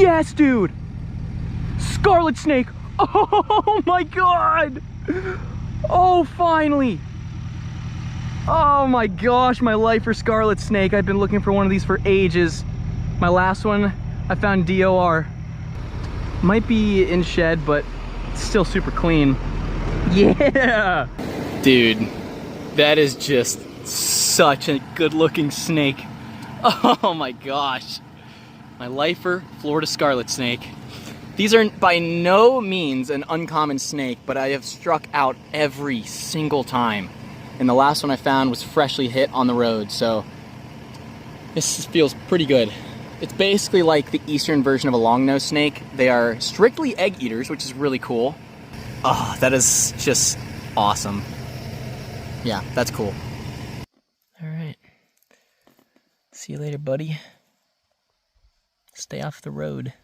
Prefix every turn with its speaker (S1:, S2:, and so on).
S1: Yes, dude! Scarlet snake! Oh my god! Oh, finally! Oh my gosh, my life for scarlet snake. I've been looking for one of these for ages. My last one, I found DOR. Might be in shed, but it's still super clean. Yeah! Dude, that is just such a good looking snake. Oh my gosh. My lifer, Florida scarlet snake. These are by no means an uncommon snake, but I have struck out every single time. And the last one I found was freshly hit on the road, so this feels pretty good. It's basically like the eastern version of a long-nosed snake. They are strictly egg eaters, which is really cool. Oh, that is just awesome. Yeah, that's cool. All right. See you later, buddy. Stay off the road.